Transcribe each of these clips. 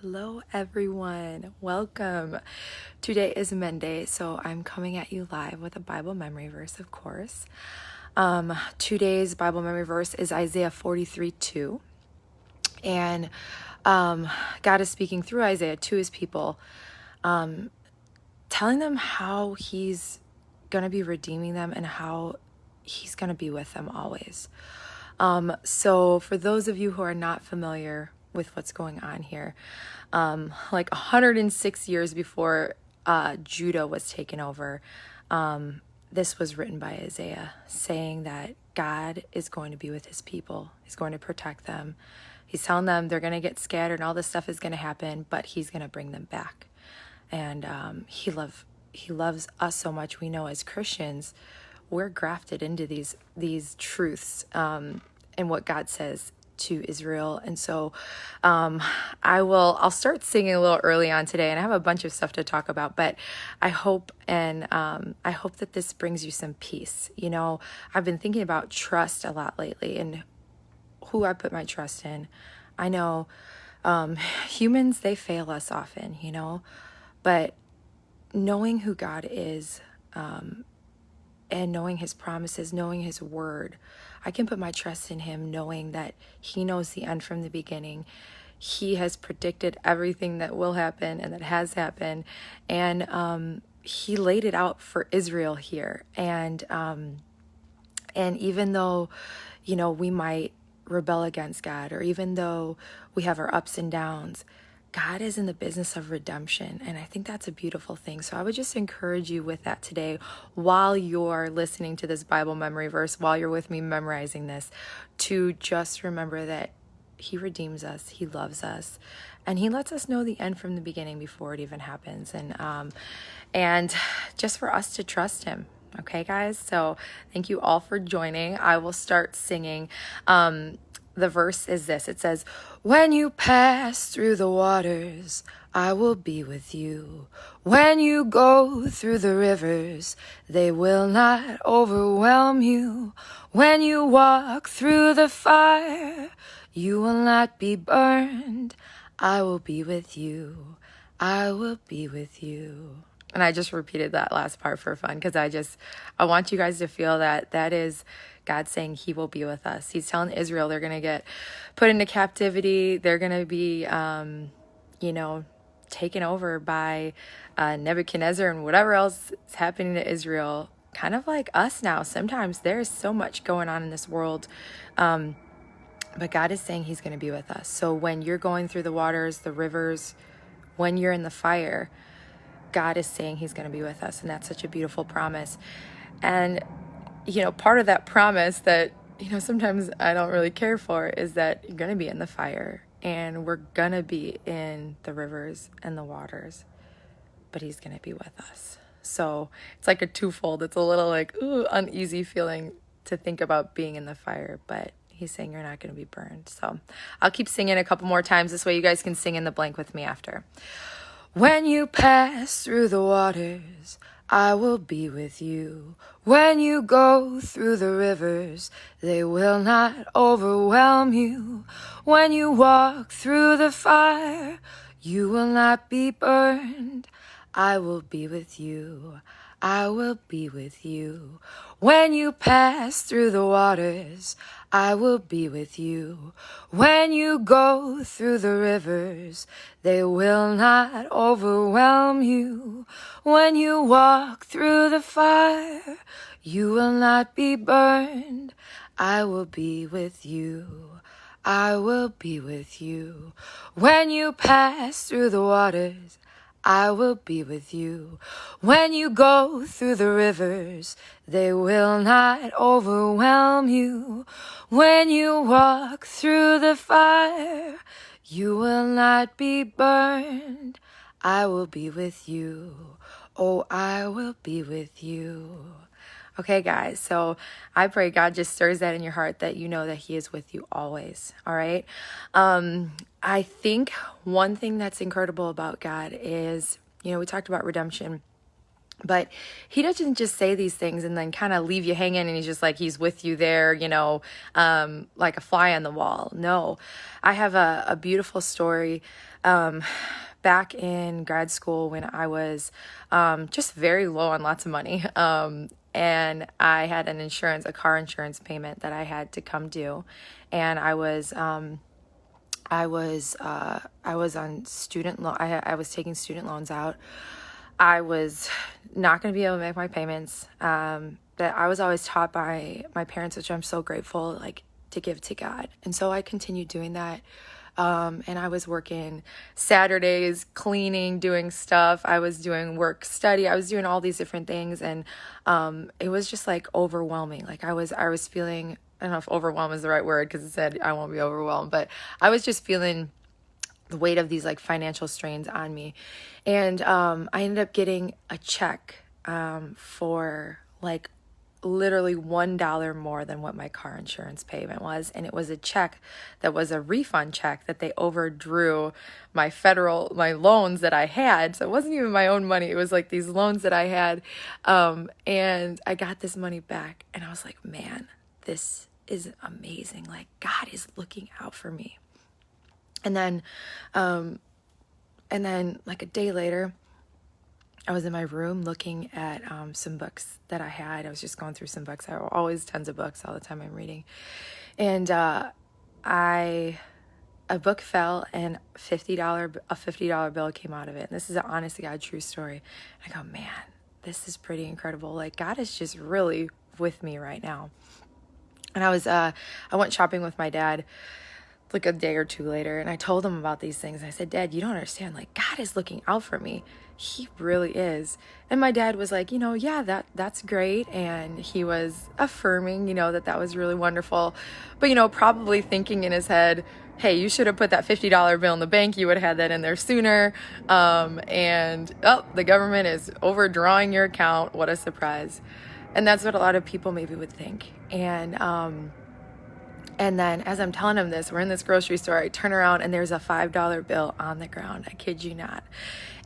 Hello everyone, welcome. Today is Monday, so I'm coming at you live with a Bible memory verse, of course. Today's Bible memory verse is Isaiah 43:2. And God is speaking through Isaiah to his people, telling them how he's going to be redeeming them and how he's going to be with them always. So for those of you who are not familiar with what's going on here, like 106 years before Judah was taken over, this was written by Isaiah, saying that God is going to be with his people. He's going to protect them. He's telling them they're going to get scattered and all this stuff is going to happen, but he's going to bring them back. And he loves us so much. We know as Christians, we're grafted into these truths and what God says to Israel. And so I'll start singing a little early on today, and I have a bunch of stuff to talk about, but I hope that this brings you some peace. You know, I've been thinking about trust a lot lately and who I put my trust in. I know humans, they fail us often, you know, but knowing who God is, and knowing his promises, knowing his word, I can put my trust in him, knowing that he knows the end from the beginning. He has predicted everything that will happen and that has happened. And he laid it out for Israel here. And even though, you know, we might rebel against God, or even though we have our ups and downs, God is in the business of redemption, and I think that's a beautiful thing. So I would just encourage you with that today while you're listening to this Bible memory verse, while you're with me memorizing this, to just remember that he redeems us, he loves us, and he lets us know the end from the beginning before it even happens. And just for us to trust him. Okay, guys? So thank you all for joining. I will start singing. The verse is this. It says, "When you pass through the waters, I will be with you. When you go through the rivers, they will not overwhelm you. When you walk through the fire, you will not be burned. I will be with you. I will be with you." And I just repeated that last part for fun because I want you guys to feel that is God saying he will be with us. He's telling Israel they're going to get put into captivity. They're going to be, taken over by Nebuchadnezzar and whatever else is happening to Israel. Kind of like us now. Sometimes there's so much going on in this world. But God is saying he's going to be with us. So when you're going through the waters, the rivers, when you're in the fire, God is saying he's going to be with us. And that's such a beautiful promise. And, you know, part of that promise that, you know, sometimes I don't really care for is that you're going to be in the fire and we're going to be in the rivers and the waters, but he's going to be with us. So it's like a twofold. It's a little like, uneasy feeling to think about being in the fire, but he's saying you're not going to be burned. So I'll keep singing a couple more times. This way you guys can sing in the blank with me after. When you pass through the waters, I will be with you. When you go through the rivers, they will not overwhelm you. When you walk through the fire, you will not be burned. I will be with you. I will be with you. When you pass through the waters, I will be with you. When you go through the rivers, they will not overwhelm you. When you walk through the fire, you will not be burned. I will be with you. I will be with you. When you pass through the waters, I will be with you. When you go through the rivers, they will not overwhelm you. When you walk through the fire, you will not be burned. I will be with you. Oh, I will be with you. Okay, guys, so I pray God just stirs that in your heart, that you know that he is with you always, all right? I think one thing that's incredible about God is, you know, we talked about redemption, But he doesn't just say these things and then kind of leave you hanging, and he's just like, he's with you there, like a fly on the wall. No, I have a beautiful story. Back in grad school when I was just very low on lots of money. And I had a car insurance payment that I had to come due. And I was on student loan. I was taking student loans out. I was not going to be able to make my payments. But I was always taught by my parents, which I'm so grateful, like, to give to God. And so I continued doing that. And I was working Saturdays, cleaning, doing stuff. I was doing work study. I was doing all these different things. And it was just like overwhelming. Like I was feeling, I don't know if overwhelm is the right word because it said I won't be overwhelmed, but I was just feeling the weight of these like financial strains on me. And I ended up getting a check for like literally $1 more than what my car insurance payment was. And it was a check that was a refund check that they overdrew my loans that I had. So it wasn't even my own money. It was like these loans that I had. And I got this money back and I was like, man, this is amazing. Like God is looking out for me. And then like a day later, I was in my room looking at some books that I had. I was just going through some books. I have always tons of books all the time I'm reading. And a book fell and a $50 bill came out of it. And this is an honest to God true story. And I go, man, this is pretty incredible. Like God is just really with me right now. And I went shopping with my dad like a day or two later, and I told him about these things. I said, Dad, you don't understand. Like God is looking out for me. He really is. And my dad was like, yeah, that's great. And he was affirming, that was really wonderful. But, probably thinking in his head, hey, you should have put that $50 bill in the bank. You would have had that in there sooner. The government is overdrawing your account. What a surprise. And that's what a lot of people maybe would think. And then as I'm telling him this, we're in this grocery store, I turn around and there's a $5 bill on the ground. I kid you not.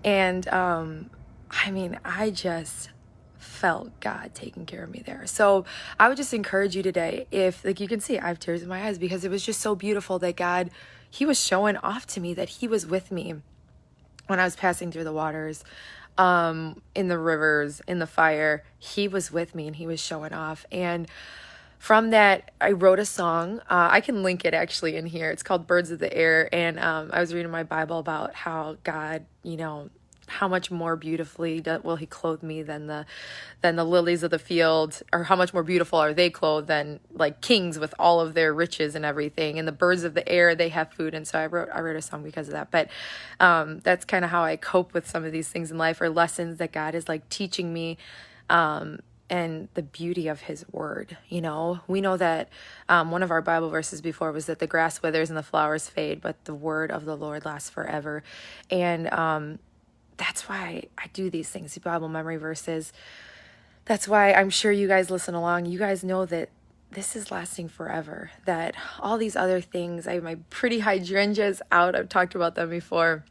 And, I just felt God taking care of me there. So I would just encourage you today, if like you can see, I have tears in my eyes because it was just so beautiful that God, he was showing off to me that he was with me when I was passing through the waters, in the rivers, in the fire. He was with me and he was showing off. And from that, I wrote a song. I can link it actually in here. It's called Birds of the Air. And I was reading my Bible about how God, how much more beautifully will he clothe me than the lilies of the field, or how much more beautiful are they clothed than like kings with all of their riches and everything. And the birds of the air, they have food. And so I wrote a song because of that. But that's kind of how I cope with some of these things in life, or lessons that God is like teaching me. And the beauty of his word. We know that one of our Bible verses before was that the grass withers and the flowers fade, but the word of the Lord lasts forever. And that's why I do these things, Bible memory verses. That's why I'm sure you guys listen along. You guys know that this is lasting forever, that all these other things, I have my pretty hydrangeas out. I've talked about them before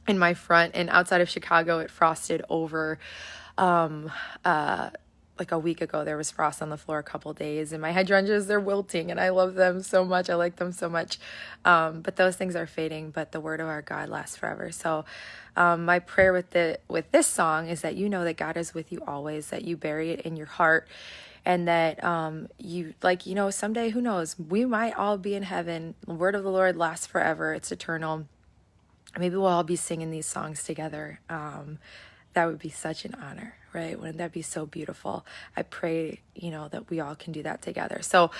in my front, and outside of Chicago, it frosted over, like a week ago. There was frost on the floor a couple days, and my hydrangeas, they're wilting, and I love them so much. I like them so much. But those things are fading, but the word of our God lasts forever. So my prayer with this song is that that God is with you always, that you bury it in your heart, and that someday, who knows, we might all be in heaven. The word of the Lord lasts forever. It's eternal. Maybe we'll all be singing these songs together. That would be such an honor, right? Wouldn't that be so beautiful? I pray, that we all can do that together. So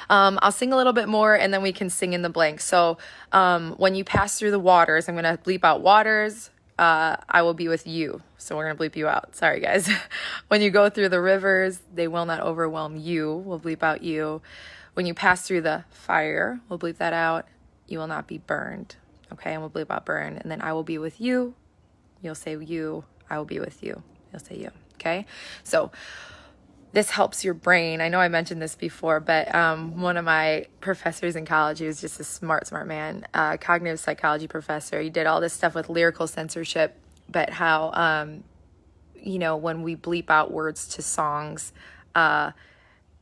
I'll sing a little bit more and then we can sing in the blank. So when you pass through the waters, I'm going to bleep out waters. I will be with you. So we're going to bleep you out. Sorry, guys. When you go through the rivers, they will not overwhelm you. We'll bleep out you. When you pass through the fire, we'll bleep that out. You will not be burned. Okay, and we'll bleep out burn. And then I will be with you. You'll say you. I will be with you. You'll say you. Okay. So this helps your brain. I know I mentioned this before, but one of my professors in college, he was just a smart man, cognitive psychology professor. He did all this stuff with lyrical censorship, but how when we bleep out words to songs,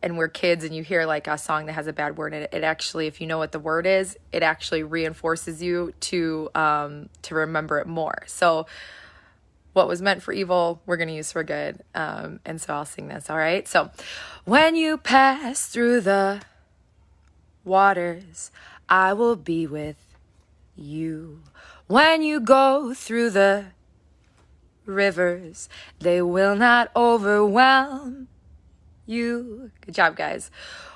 and we're kids and you hear like a song that has a bad word in it, it actually, if you know what the word is, it actually reinforces you to remember it more. So what was meant for evil, we're going to use for good. And so I'll sing this. All right. So when you pass through the waters, I will be with you. When you go through the rivers, they will not overwhelm you. Good job, guys.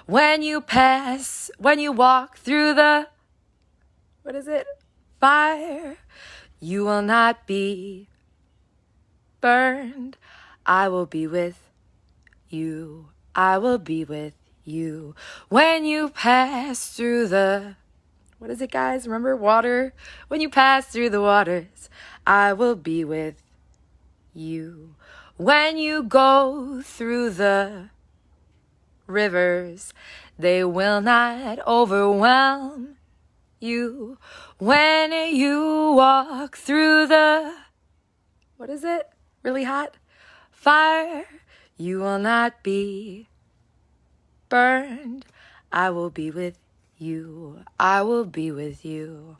When you walk through the, fire, you will not be burned. I will be with you. I will be with you. When you pass through the, guys? Remember water? When you pass through the waters, I will be with you. When you go through the rivers, they will not overwhelm you. When you walk through the, really hot fire, you will not be burned. I will be with you. I will be with you.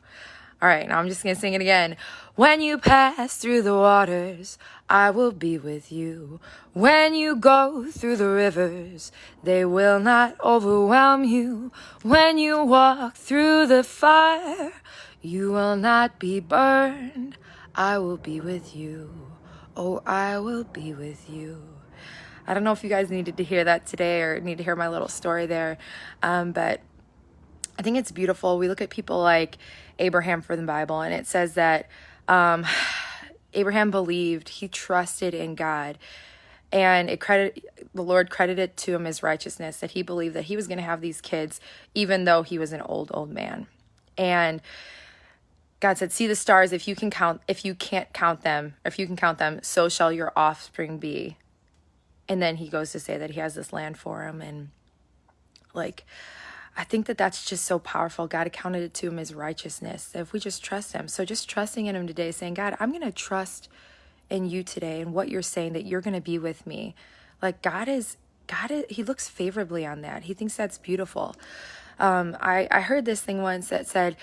All right, now I'm just going to sing it again. When you pass through the waters, I will be with you. When you go through the rivers, they will not overwhelm you. When you walk through the fire, you will not be burned. I will be with you. Oh, I will be with you. I don't know if you guys needed to hear that today or need to hear my little story there, but I think it's beautiful. We look at people like Abraham for the Bible, and it says that Abraham believed, he trusted in God, and the Lord credited to him as righteousness, that he believed that he was going to have these kids, even though he was an old man. And God said, see the stars, if you can't count them, so shall your offspring be. And then he goes to say that he has this land for him. And I think that that's just so powerful. God accounted it to him as righteousness, if we just trust him. So just trusting in him today, saying, God, I'm going to trust in you today and what you're saying, that you're going to be with me. God is, he looks favorably on that. He thinks that's beautiful. I heard this thing once that said,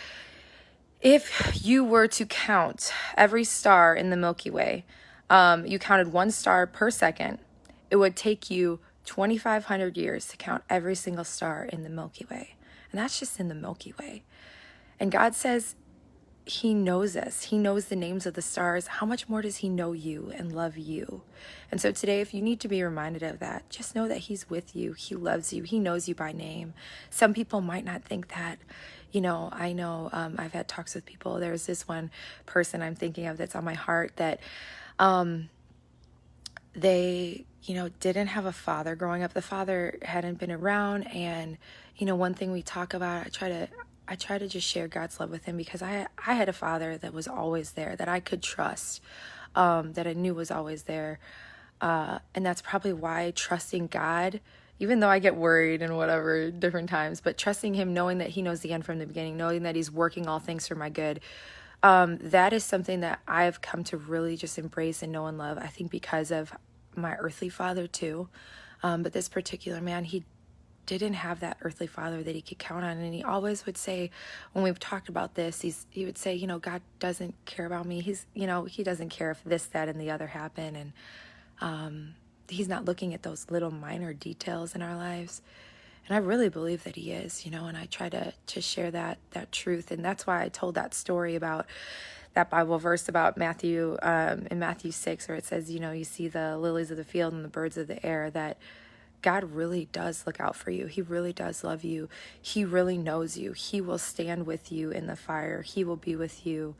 if you were to count every star in the Milky Way, you counted one star per second, it would take you 2,500 years to count every single star in the Milky Way. And that's just in the Milky Way. And God says he knows us. He knows the names of the stars. How much more does he know you and love you? And so today, if you need to be reminded of that, just know that he's with you. He loves you. He knows you by name. Some people might not think that. I know I've had talks with people. There's this one person I'm thinking of that's on my heart that they didn't have a father growing up. The father hadn't been around. And, one thing we talk about, I try to just share God's love with him, because I had a father that was always there, that I could trust, that I knew was always there. And that's probably why trusting God, even though I get worried and whatever different times, but trusting him, knowing that he knows the end from the beginning, knowing that he's working all things for my good, that is something that I've come to really just embrace and know and love. I think because of my earthly father too. But this particular man, he didn't have that earthly father that he could count on. And he always would say, when we've talked about this, he would say, God doesn't care about me. He doesn't care if this, that, and the other happen. And he's not looking at those little minor details in our lives. And I really believe that he is, and I try to share that truth. And that's why I told that story about that Bible verse about Matthew, in Matthew 6, where it says, you see the lilies of the field and the birds of the air, that God really does look out for you. He really does love you. He really knows you. He will stand with you in the fire. He will be with you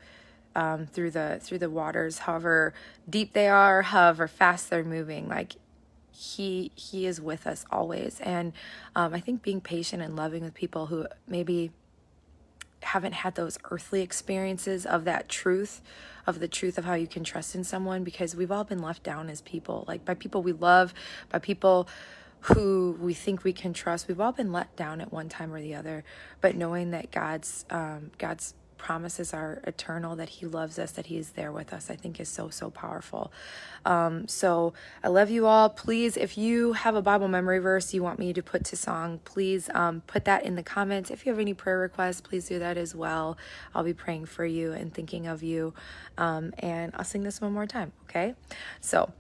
through the waters, however deep they are, however fast they're moving. He is with us always. And I think being patient and loving with people who maybe haven't had those earthly experiences of that truth, of the truth of how you can trust in someone, because we've all been left down as people, by people we love, by people who we think we can trust. We've all been let down at one time or the other, but knowing that God's promises are eternal, that he loves us, that he is there with us, I think is so, so powerful. So I love you all. Please, if you have a Bible memory verse you want me to put to song, please put that in the comments. If you have any prayer requests, please do that as well. I'll be praying for you and thinking of you. And I'll sing this one more time, okay? So,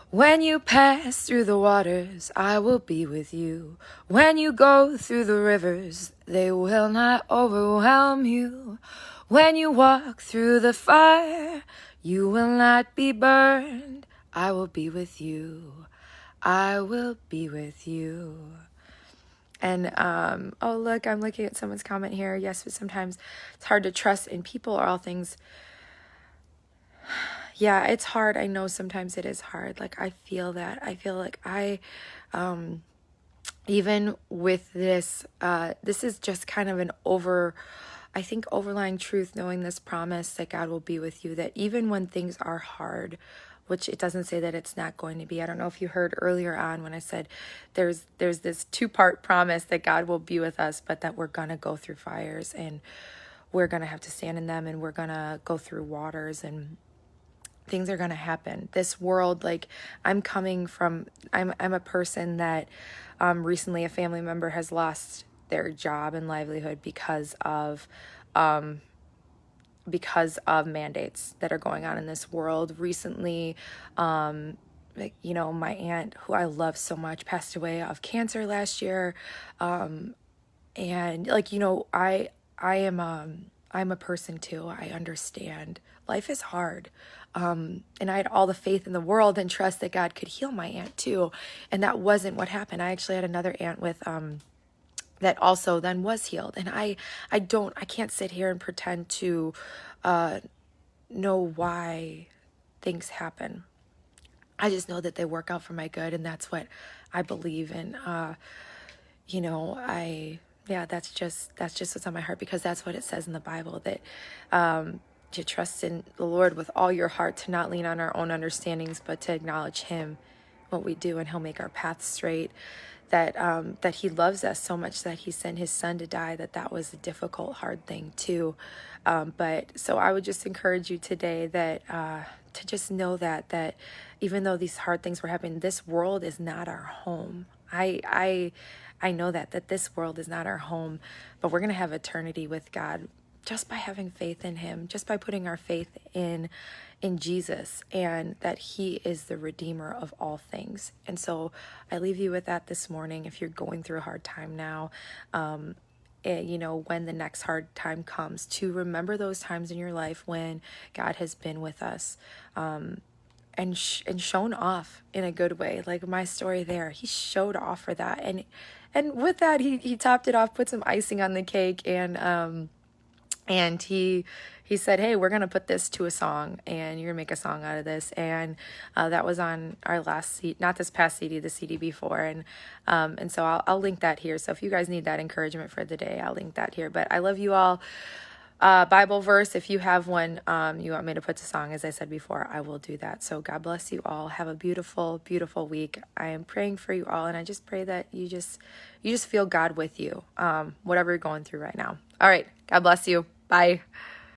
when you pass through the waters, I will be with you. When you go through the rivers, they will not overwhelm you. When you walk through the fire, you will not be burned. I will be with you. I will be with you. And, oh, look, I'm looking at someone's comment here. Yes, but sometimes it's hard to trust in people or all things. Yeah, it's hard. I know sometimes it is hard. Like, I feel that. I feel like even with this, this is just kind of I think overlying truth, knowing this promise that God will be with you, that even when things are hard, which it doesn't say that it's not going to be. I don't know if you heard earlier on when I said there's this 2-part promise that God will be with us, but that we're going to go through fires and we're going to have to stand in them, and we're going to go through waters, and things are going to happen. This world, like, I'm a person that recently a family member has lost their job and livelihood because of mandates that are going on in this world. Recently, like, you know, my aunt, who I love so much, passed away of cancer last year. And like, you know, I'm a person too. I understand life is hard. And I had all the faith in the world and trust that God could heal my aunt too. And that wasn't what happened. I actually had another aunt with, that also then was healed. And I can't sit here and pretend to, know why things happen. I just know that they work out for my good. And that's what I believe in. You know, that's just what's on my heart, because that's what it says in the Bible, that to trust in the Lord with all your heart, to not lean on our own understandings, but to acknowledge him, what we do, and he'll make our path straight. That he loves us so much that he sent his son to die, that was a difficult, hard thing too. But so I would just encourage you today that to just know that even though these hard things were happening, this world is not our home. I know that this world is not our home, but we're going to have eternity with God just by having faith in him, just by putting our faith in Jesus, and that he is the Redeemer of all things. And so I leave you with that this morning. If you're going through a hard time now, you know, when the next hard time comes, to remember those times in your life when God has been with us, and shown off in a good way. Like my story there, he showed off for that. And with that, he topped it off, put some icing on the cake, and he said, hey, we're going to put this to a song, and you're going to make a song out of this. And that was on our last CD, not this past CD, the CD before. And so I'll link that here. So if you guys need that encouragement for the day, I'll link that here. But I love you all. Bible verse, if you have one you want me to put to song, as I said before, I will do that. So God bless you all. Have a beautiful, beautiful week. I am praying for you all, and I just pray that you just feel God with you, whatever you're going through right now. All right. God bless you. Bye.